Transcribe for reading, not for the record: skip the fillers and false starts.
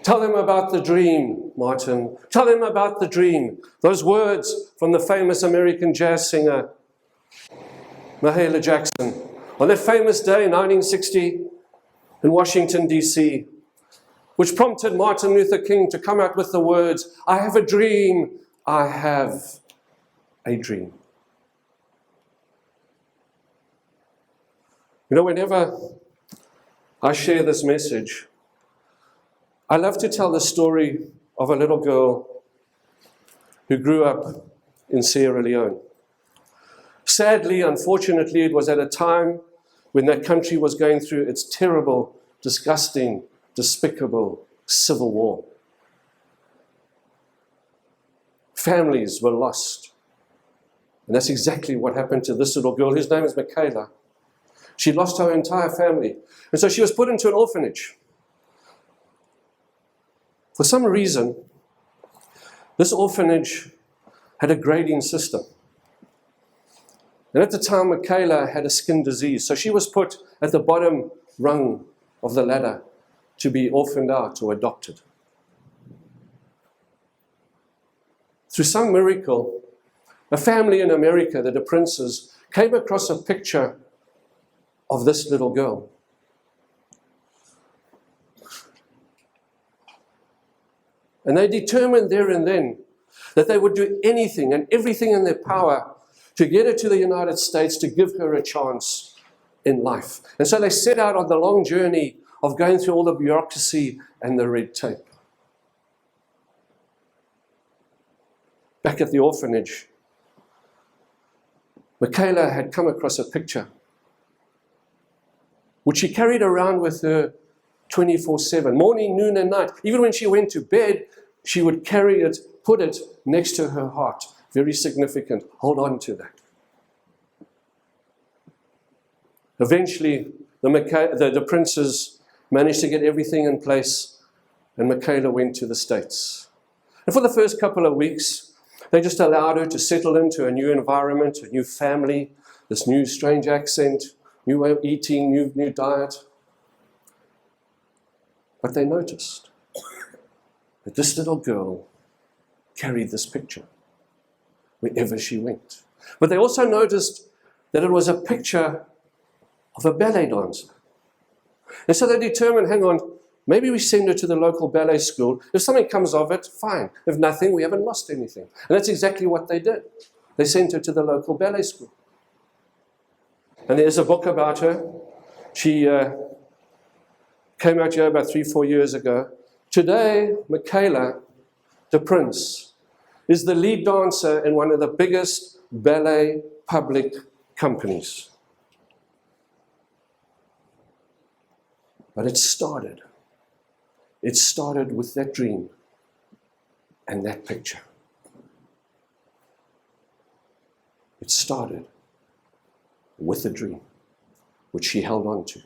Tell them about the dream, Martin. Tell them about the dream. Those words from the famous American jazz singer, Mahalia Jackson, on that famous day, 1960, in Washington, D.C., which prompted Martin Luther King to come out with the words, I have a dream, I have a dream. You know, whenever I share this message, I love to tell the story of a little girl who grew up in Sierra Leone. Sadly, unfortunately, it was at a time when that country was going through its terrible, disgusting, despicable civil war. Families were lost. And that's exactly what happened to this little girl, whose name is Michaela. She lost her entire family. And so she was put into an orphanage. For some reason, this orphanage had a grading system. And at the time, Michaela had a skin disease. So she was put at the bottom rung of the ladder to be orphaned out or adopted. Through some miracle, a family in America, the De Princes, came across a picture of this little girl. And they determined there and then that they would do anything and everything in their power to get her to the United States, to give her a chance in life. And so they set out on the long journey of going through all the bureaucracy and the red tape. Back at the orphanage, Michaela had come across a picture which she carried around with her 24/7, morning, noon, and night. Even when she went to bed, she would carry it, put it next to her heart. Very significant. Hold on to that. Eventually, the princes managed to get everything in place, and Michaela went to the States. And for the first couple of weeks, they just allowed her to settle into a new environment, a new family, this new strange accent, new way of eating, new diet. But they noticed that this little girl carried this picture wherever she went. But they also noticed that it was a picture of a ballet dancer. And so they determined, hang on, maybe we send her to the local ballet school. If something comes of it, fine. If nothing, we haven't lost anything. And that's exactly what they did. They sent her to the local ballet school. And there's a book about her. She came out here about 3-4 years ago. Today, Michaela, De Prince, is the lead dancer in one of the biggest ballet public companies. But it started with that dream and that picture. It started with a dream, which she held on to.